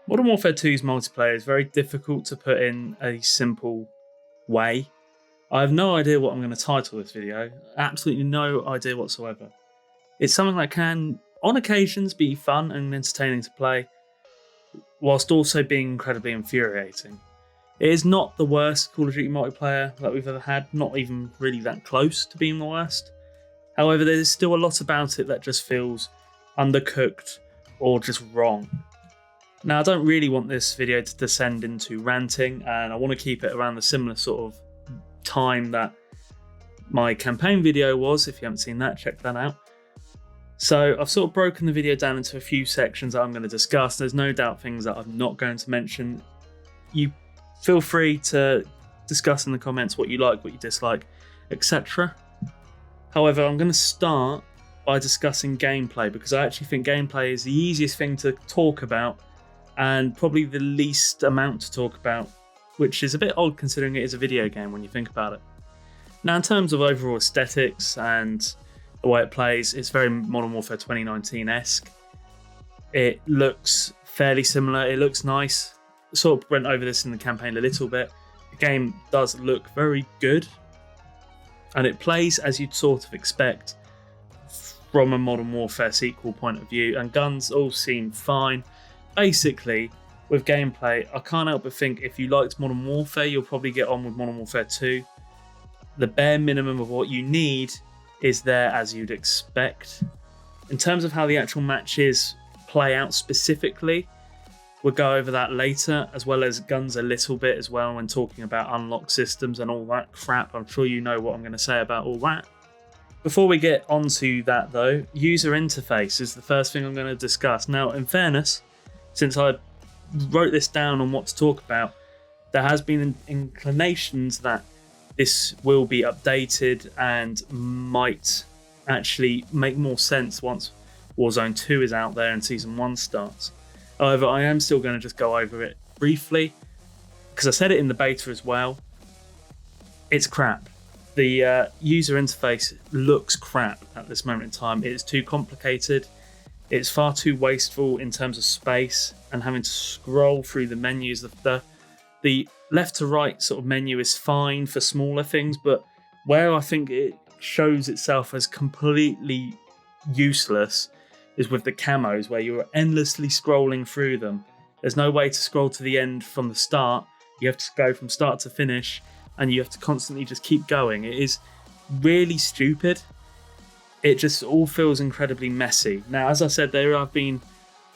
Modern Warfare 2's multiplayer is very difficult to put in a simple way. I have no idea what I'm going to title this video, absolutely no idea whatsoever. It's something that can, on occasions, be fun and entertaining to play, whilst also being incredibly infuriating. It is not the worst Call of Duty multiplayer that we've ever had, not even really that close to being the worst. However, there's still a lot about it that just feels undercooked or just wrong. Now, I don't really want this video to descend into ranting, and I want to keep it around the similar sort of time that my campaign video was. If you haven't seen that, check that out. So I've sort of broken the video down into a few sections that I'm going to discuss. There's no doubt things that I'm not going to mention. You feel free to discuss in the comments what you like, what you dislike, etc. However, I'm going to start by discussing gameplay, because I actually think gameplay is the easiest thing to talk about and probably the least amount to talk about, which is a bit odd considering it is a video game when you think about it. Now, in terms of overall aesthetics and the way it plays, it's very Modern Warfare 2019-esque. It looks fairly similar, it looks nice. Sort of went over this in the campaign a little bit. The game does look very good, and it plays as you'd sort of expect from a Modern Warfare sequel point of view, and guns all seem fine. Basically, with gameplay, I can't help but think if you liked Modern Warfare, you'll probably get on with Modern Warfare 2. The bare minimum of what you need is there as you'd expect. In terms of how the actual matches play out specifically, we'll go over that later, as well as guns a little bit as well when talking about unlock systems and all that crap. I'm sure you know what I'm going to say about all that. Before we get onto that though, user interface is the first thing I'm going to discuss. Now, in fairness, since I wrote this down on what to talk about, there has been inclinations that this will be updated and might actually make more sense once Warzone 2 is out there and Season 1 starts. However, I am still going to just go over it briefly, because I said it in the beta as well. It's crap. The user interface looks crap at this moment in time. It is too complicated. It's far too wasteful in terms of space and having to scroll through the menus. The left to right sort of menu is fine for smaller things, but where I think it shows itself as completely useless is with the camos, where you're endlessly scrolling through them. There's no way to scroll to the end from the start. You have to go from start to finish, and you have to constantly just keep going. It is really stupid. It just all feels incredibly messy. Now, as I said, there have been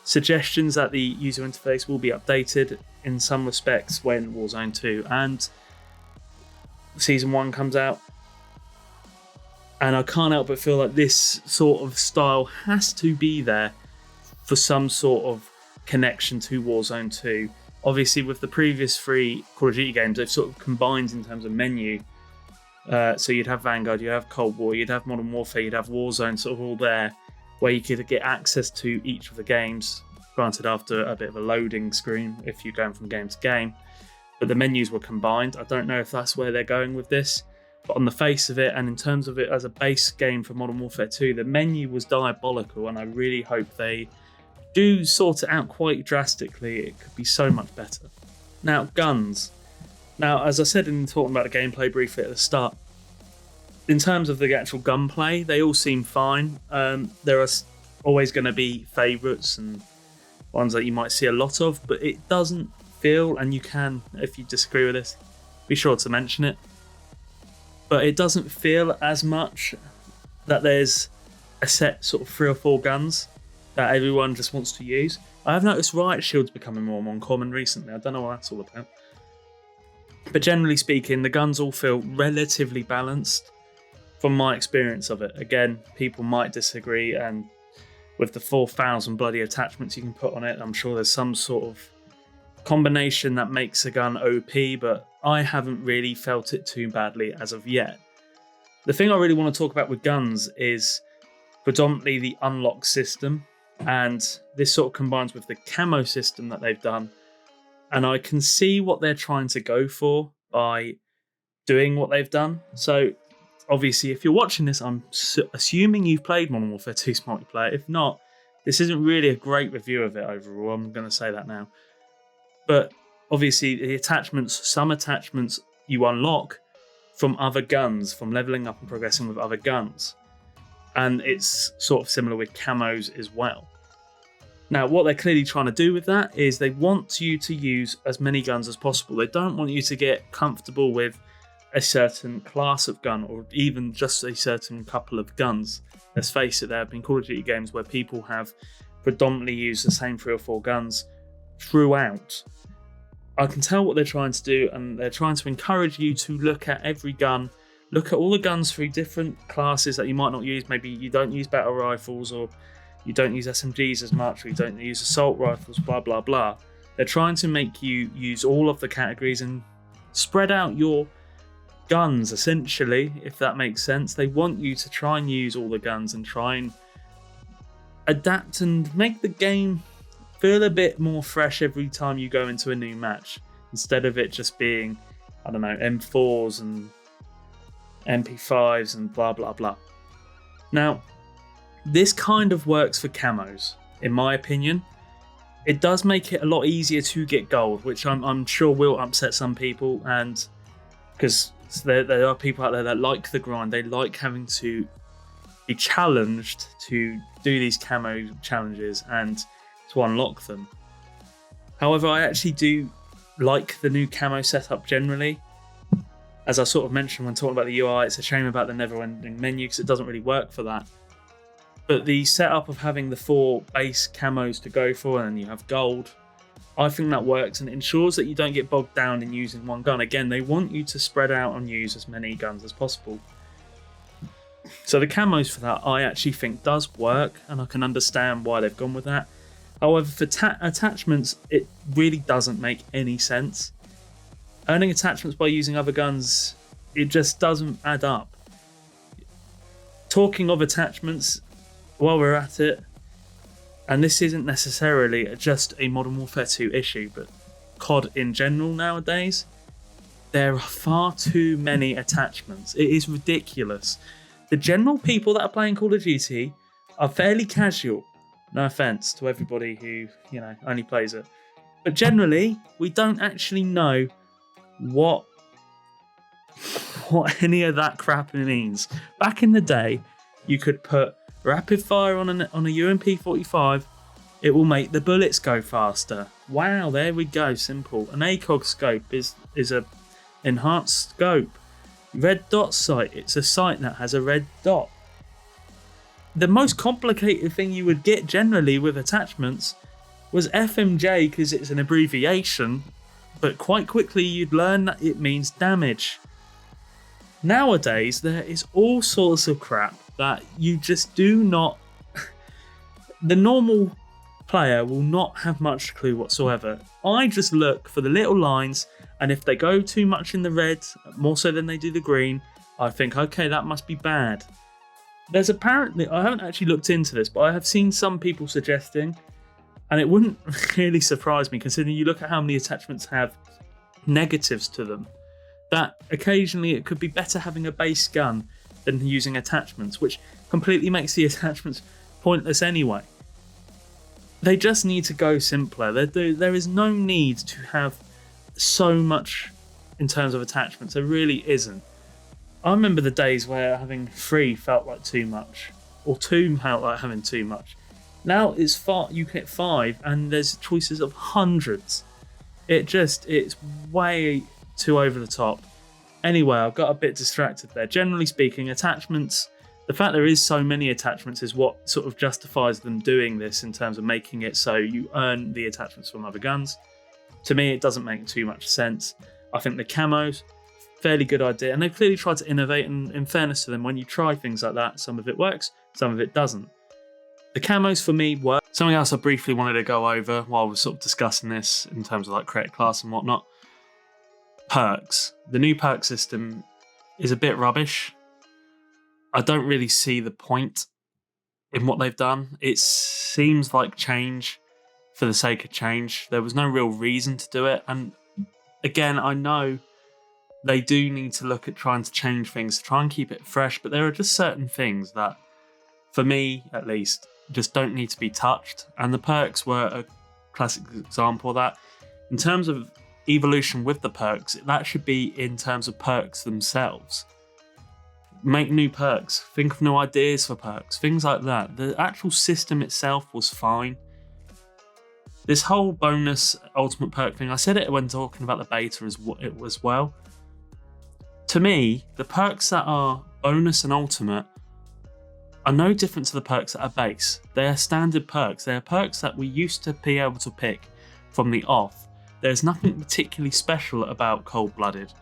suggestions that the user interface will be updated in some respects when Warzone 2 and Season 1 comes out. And I can't help but feel like this sort of style has to be there for some sort of connection to Warzone 2. Obviously, with the previous 3 Call of Duty games, they've sort of combined in terms of menu. So you'd have Vanguard, you'd have Cold War, you'd have Modern Warfare, you'd have Warzone, sort of all there, where you could get access to each of the games, granted after a bit of a loading screen if you're going from game to game. But the menus were combined. I don't know if that's where they're going with this, but on the face of it, and in terms of it as a base game for Modern Warfare 2, the menu was diabolical, and I really hope they do sort it out quite drastically. It could be so much better. Now, guns. Now, as I said in talking about the gameplay briefly at the start, in terms of the actual gunplay, they all seem fine. There are always going to be favourites and ones that you might see a lot of, but it doesn't feel, and you can, if you disagree with this, be sure to mention it, but it doesn't feel as much that there's a set sort of 3 or 4 guns that everyone just wants to use. I have noticed riot shields becoming more and more common recently. I don't know what that's all about. But generally speaking, the guns all feel relatively balanced from my experience of it. Again, people might disagree, and with the 4,000 bloody attachments you can put on it, I'm sure there's some sort of combination that makes a gun OP, but I haven't really felt it too badly as of yet. The thing I really want to talk about with guns is predominantly the unlock system, and this sort of combines with the camo system that they've done. And I can see what they're trying to go for by doing what they've done. So obviously, if you're watching this, I'm assuming you've played Modern Warfare 2's multiplayer. If not, this isn't really a great review of it overall. I'm going to say that now. But obviously the attachments, some attachments you unlock from other guns, from leveling up and progressing with other guns. And it's sort of similar with camos as well. Now, what they're clearly trying to do with that is they want you to use as many guns as possible. They don't want you to get comfortable with a certain class of gun or even just a certain couple of guns. Let's face it, there have been Call of Duty games where people have predominantly used the same 3 or 4 guns throughout. I can tell what they're trying to do, and they're trying to encourage you to look at every gun, look at all the guns through different classes that you might not use. Maybe you don't use battle rifles, or you don't use SMGs as much, or you don't use assault rifles, blah, blah, blah. They're trying to make you use all of the categories and spread out your guns, essentially, if that makes sense. They want you to try and use all the guns and try and adapt and make the game feel a bit more fresh every time you go into a new match, instead of it just being, I don't know, M4s and MP5s and blah, blah, blah. Now, this kind of works for camos, in my opinion. It does make it a lot easier to get gold, which I'm sure will upset some people, and because there are people out there that like the grind, they like having to be challenged to do these camo challenges and to unlock them. However, I actually do like the new camo setup generally. As I sort of mentioned when talking about the UI, it's a shame about the never-ending menu because it doesn't really work for that. But the setup of having the 4 base camos to go for, and then you have gold, I think that works and it ensures that you don't get bogged down in using one gun. Again, they want you to spread out and use as many guns as possible. So the camos for that, I actually think does work, and I can understand why they've gone with that. However, for attachments, it really doesn't make any sense. Earning attachments by using other guns, it just doesn't add up. Talking of attachments, while we're at it, and this isn't necessarily just a Modern Warfare 2 issue, but COD in general nowadays, there are far too many attachments. It is ridiculous. The general people that are playing Call of Duty are fairly casual. No offense to everybody who, only plays it. But generally, we don't actually know what any of that crap means. Back in the day, you could put rapid fire on a UMP-45, it will make the bullets go faster. Wow, there we go, simple. An ACOG scope is a enhanced scope. Red dot sight, it's a sight that has a red dot. The most complicated thing you would get generally with attachments was FMJ because it's an abbreviation, but quite quickly you'd learn that it means damage. Nowadays, there is all sorts of crap that you just do not... The normal player will not have much clue whatsoever. I just look for the little lines, and if they go too much in the red, more so than they do the green, I think, okay, that must be bad. There's apparently, I haven't actually looked into this, but I have seen some people suggesting, and it wouldn't really surprise me considering you look at how many attachments have negatives to them, that occasionally it could be better having a base gun than using attachments, which completely makes the attachments pointless anyway. They just need to go simpler. There is no need to have so much in terms of attachments. There really isn't. I remember the days where having 3 felt like too much, or 2 felt like having too much. Now it's you get 5 and there's choices of hundreds. It's way too over the top. Anyway, I got a bit distracted there. Generally speaking, attachments, the fact there is so many attachments is what sort of justifies them doing this in terms of making it so you earn the attachments from other guns. To me, it doesn't make too much sense. I think the camos, fairly good idea, and they've clearly tried to innovate, and in fairness to them, when you try things like that, some of it works, some of it doesn't. The camos for me work. Something else I briefly wanted to go over while we're sort of discussing this in terms of like create class and whatnot. Perks. The new perk system is a bit rubbish. I don't really see the point in what they've done. It seems like change for the sake of change. There was no real reason to do it. And again, I know they do need to look at trying to change things, to try and keep it fresh, but there are just certain things that, for me at least, just don't need to be touched. And the perks were a classic example of that. In terms of evolution with the perks, that should be in terms of perks themselves. Make new perks, think of new ideas for perks, things like that. The actual system itself was fine. This whole bonus ultimate perk thing, I said it when talking about the beta as well. To me, the perks that are bonus and ultimate are no different to the perks that are base. They are standard perks. They are perks that we used to be able to pick from the off. There's nothing particularly special about Cold-Blooded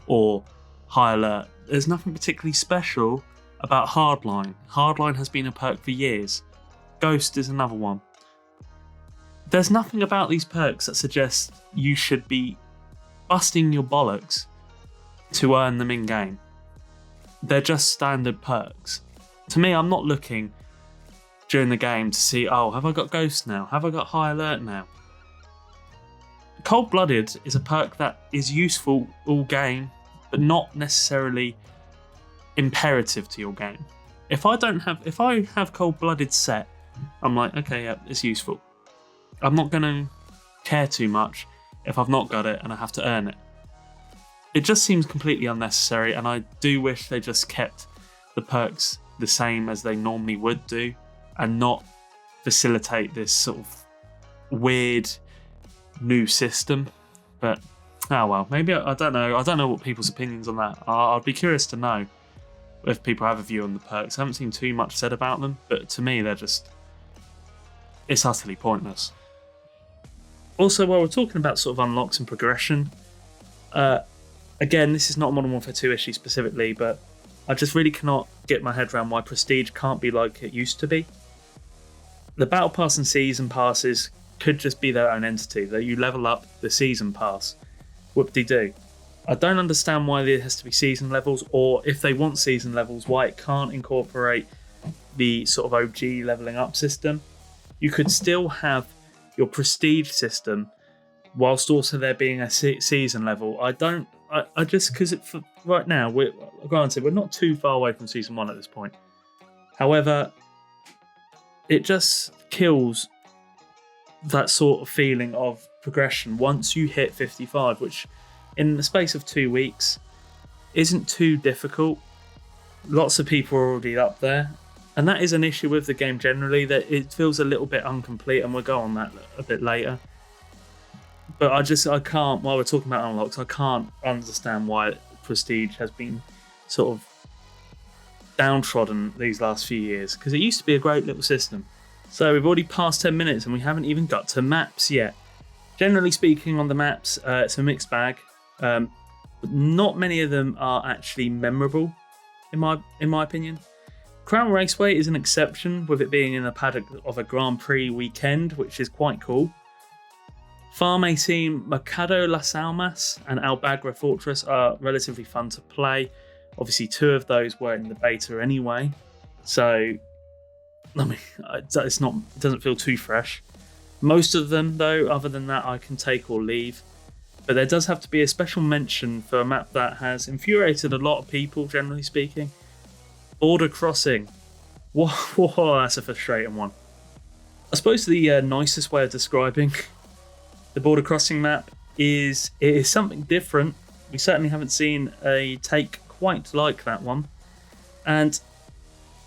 or High Alert. There's nothing particularly special about Hardline. Hardline has been a perk for years. Ghost is another one. There's nothing about these perks that suggests you should be busting your bollocks to earn them in-game. They're just standard perks. To me, I'm not looking during the game to see, oh, have I got Ghost now? Have I got High Alert now? Cold-Blooded is a perk that is useful all game, but not necessarily imperative to your game. If I have Cold-Blooded set, I'm like, okay, yeah, it's useful. I'm not going to care too much if I've not got it and I have to earn it. It just seems completely unnecessary, and I do wish they just kept the perks the same as they normally would do and not facilitate this sort of weird new system. But oh well, maybe I don't know. I don't know what people's opinions on that are. I'd be curious to know if people have a view on the perks. I haven't seen too much said about them, but to me it's utterly pointless. Also, while we're talking about sort of unlocks and progression, again, this is not a Modern Warfare 2 issue specifically, but I just really cannot get my head around why Prestige can't be like it used to be. The Battle Pass and Season Passes could just be their own entity, that you level up the Season Pass. Whoop-de-doo. I don't understand why there has to be season levels, or if they want season levels, why it can't incorporate the sort of OG leveling up system. You could still have your Prestige system whilst also there being a season level. I just, because right now, granted, we're not too far away from Season 1 at this point. However, it just kills that sort of feeling of progression once you hit 55, which in the space of 2 weeks isn't too difficult. Lots of people are already up there, and that is an issue with the game generally, that it feels a little bit incomplete, and we'll go on that a bit later. But I can't, while we're talking about unlocks, I can't understand why Prestige has been sort of downtrodden these last few years, because it used to be a great little system. So we've already passed 10 minutes and we haven't even got to maps yet. Generally speaking, on the maps, it's a mixed bag. But not many of them are actually memorable, in my opinion. Crown Raceway is an exception, with it being in the paddock of a Grand Prix weekend, which is quite cool. Farm 18, Mercado Las Almas and Albagra Fortress are relatively fun to play. Obviously, 2 of those were in the beta anyway, so I mean, it doesn't feel too fresh. Most of them, though, other than that, I can take or leave. But there does have to be a special mention for a map that has infuriated a lot of people, generally speaking. Border Crossing. Whoa, that's a frustrating one. I suppose the nicest way of describing the Border Crossing map is it is something different. We certainly haven't seen a take quite like that one. And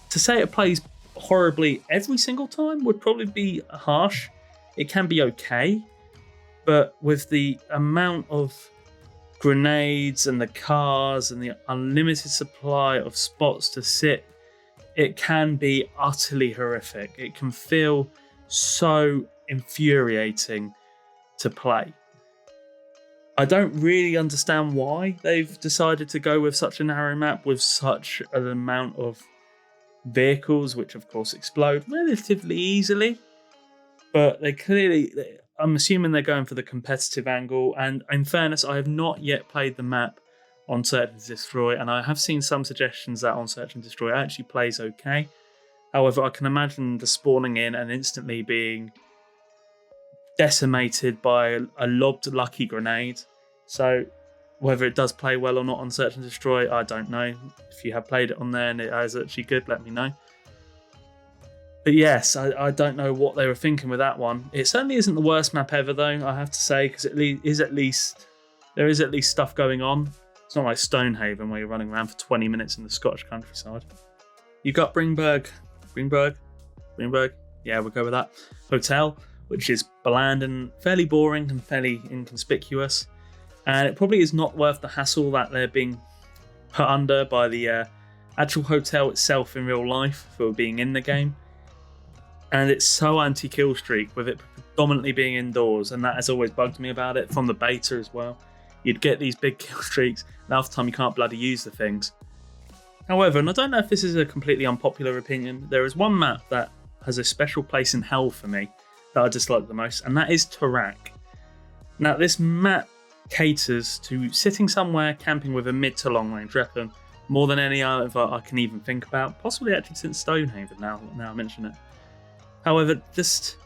to say it plays horribly every single time would probably be harsh. It can be okay, but with the amount of grenades and the cars and the unlimited supply of spots to sit, it can be utterly horrific. It can feel so infuriating to play. I don't really understand why they've decided to go with such a narrow map with such an amount of vehicles, which of course explode relatively easily. But I'm assuming they're going for the competitive angle. And in fairness, I have not yet played the map on Search and Destroy, and I have seen some suggestions that on Search and Destroy actually plays okay. However, I can imagine the spawning in and instantly being decimated by a lobbed lucky grenade. So whether it does play well or not on Search and Destroy, I don't know. If you have played it on there and it is actually good, let me know. But yes, I don't know what they were thinking with that one. It certainly isn't the worst map ever, though, I have to say, because there is at least stuff going on. It's not like Stonehaven where you're running around for 20 minutes in the Scottish countryside. You've got Greenberg. Yeah, we'll go with that. Hotel, which is bland and fairly boring and fairly inconspicuous. And it probably is not worth the hassle that they're being put under by the actual hotel itself in real life for being in the game. And it's so anti-kill streak with it predominantly being indoors, and that has always bugged me about it from the beta as well. You'd get these big kill streaks, and half the time you can't bloody use the things. However, and I don't know if this is a completely unpopular opinion, there is one map that has a special place in hell for me that I dislike the most, and that is Tarak. Now, this map caters to sitting somewhere camping with a mid to long range weapon more than any other I can even think about, possibly actually since Stonehaven now I mention it. However, just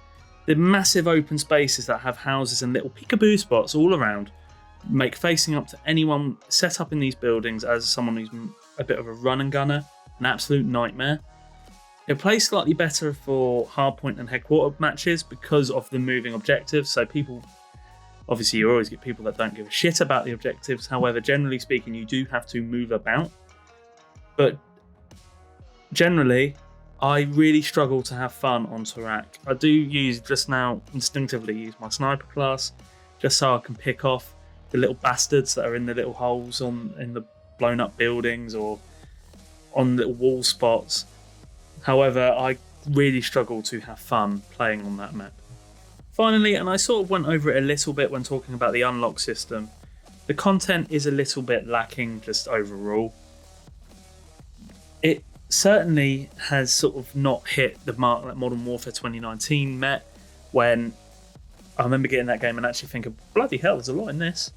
the massive open spaces that have houses and little peekaboo spots all around make facing up to anyone set up in these buildings as someone who's a bit of a run and gunner an absolute nightmare. It plays slightly better for hardpoint and headquarter matches because of the moving objectives. So people, obviously you always get people that don't give a shit about the objectives. However, generally speaking, you do have to move about. But generally, I really struggle to have fun on Tarak. I do instinctively use my sniper class, just so I can pick off the little bastards that are in the little holes in the blown up buildings or on little wall spots. However, I really struggle to have fun playing on that map. Finally, and I sort of went over it a little bit when talking about the unlock system, the content is a little bit lacking just overall. It certainly has sort of not hit the mark that Modern Warfare 2019 met, when I remember getting that game and actually thinking, bloody hell, there's a lot in this.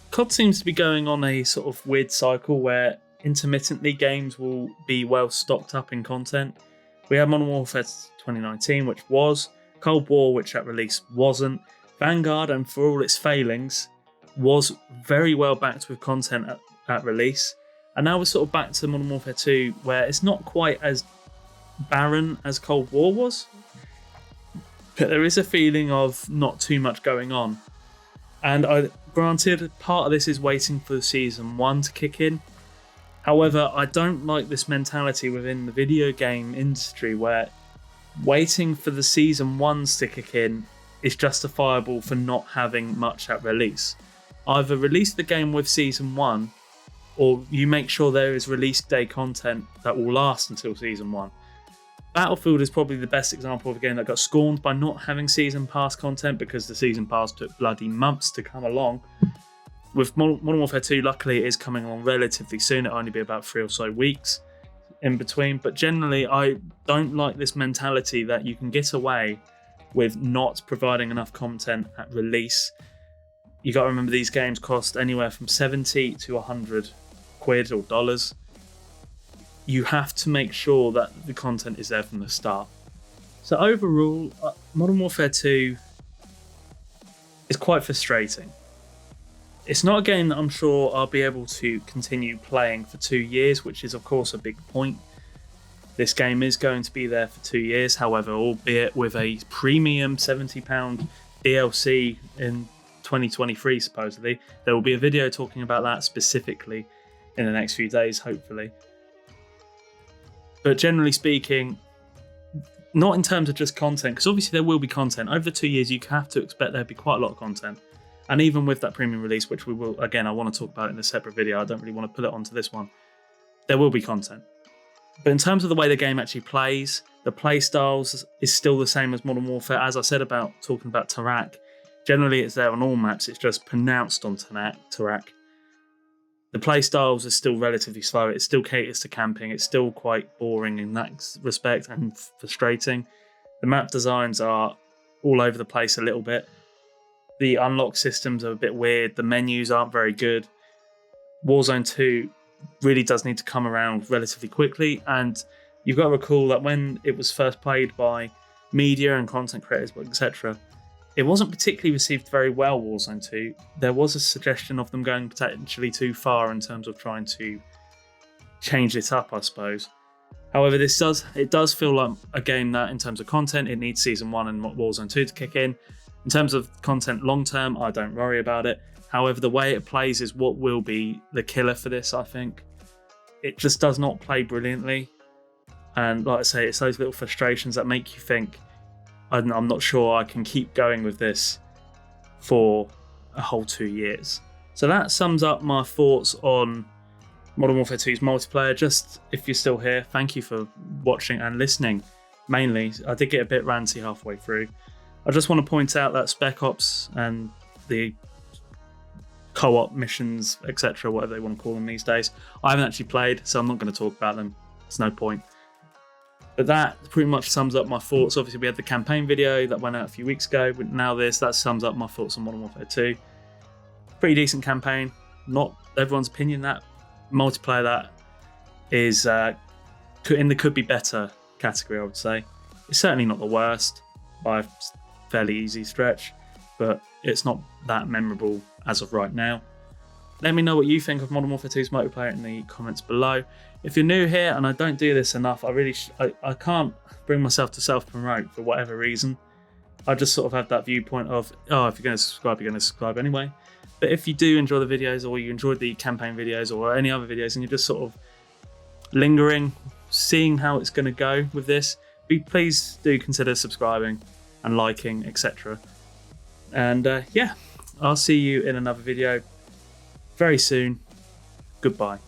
COD seems to be going on a sort of weird cycle where intermittently games will be well stocked up in content. We had Modern Warfare 2019, which was, Cold War, which at release wasn't, Vanguard, and for all its failings, was very well backed with content at release. And now we're sort of back to Modern Warfare 2, where it's not quite as barren as Cold War was, but there is a feeling of not too much going on. And granted, part of this is waiting for Season 1 to kick in. However, I don't like this mentality within the video game industry where waiting for the Season 1s to kick in is justifiable for not having much at release. Either release the game with Season 1, or you make sure there is release day content that will last until Season 1. Battlefield is probably the best example of a game that got scorned by not having Season Pass content because the Season Pass took bloody months to come along. With Modern Warfare 2, luckily it is coming along relatively soon. It'll only be about 3 or so weeks in between. But generally, I don't like this mentality that you can get away with not providing enough content at release. You got to remember these games cost anywhere from 70 to 100 quid or dollars. You have to make sure that the content is there from the start. So overall, Modern Warfare 2 is quite frustrating. It's not a game that I'm sure I'll be able to continue playing for 2 years, which is of course a big point. This game is going to be there for 2 years, however, albeit with a premium £70 DLC in 2023 supposedly. There will be a video talking about that specifically in the next few days, hopefully. But generally speaking, not in terms of just content, because obviously there will be content. Over 2 years, you have to expect there'll be quite a lot of content. And even with that premium release, which we will, again, I want to talk about in a separate video, I don't really want to put it onto this one, there will be content. But in terms of the way the game actually plays, the play styles is still the same as Modern Warfare. As I said about talking about Tarak, generally it's there on all maps, it's just pronounced on Tarak. The play styles are still relatively slow, it still caters to camping, it's still quite boring in that respect and frustrating. The map designs are all over the place a little bit. The unlock systems are a bit weird, the menus aren't very good. Warzone 2 really does need to come around relatively quickly, and you've got to recall that when it was first played by media and content creators, etc., it wasn't particularly received very well, Warzone 2. There was a suggestion of them going potentially too far in terms of trying to change it up, I suppose. However, it does feel like a game that, in terms of content, it needs Season 1 and Warzone 2 to kick in. In terms of content long term, I don't worry about it. However, the way it plays is what will be the killer for this, I think. It just does not play brilliantly. And like I say, it's those little frustrations that make you think, I'm not sure I can keep going with this for a whole 2 years. So that sums up my thoughts on Modern Warfare 2's multiplayer. Just, if you're still here, thank you for watching and listening. Mainly, I did get a bit ranty halfway through. I just want to point out that Spec Ops and the co-op missions, etc., whatever they want to call them these days, I haven't actually played, so I'm not going to talk about them. There's no point. But that pretty much sums up my thoughts. Obviously, we had the campaign video that went out a few weeks ago, but now that sums up my thoughts on Modern Warfare 2. Pretty decent campaign. Not everyone's opinion. That multiplayer that is in the could be better category, I would say. It's certainly not the worst by a fairly easy stretch, but it's not that memorable as of right now. Let me know what you think of Modern Warfare 2's multiplayer in the comments below. If you're new here, and I don't do this enough, I can't bring myself to self-promote for whatever reason. I just sort of have that viewpoint of, oh, if you're going to subscribe, you're going to subscribe anyway. But if you do enjoy the videos, or you enjoyed the campaign videos or any other videos, and you're just sort of lingering, seeing how it's going to go with this, please do consider subscribing and liking, etc. And yeah, I'll see you in another video very soon. Goodbye.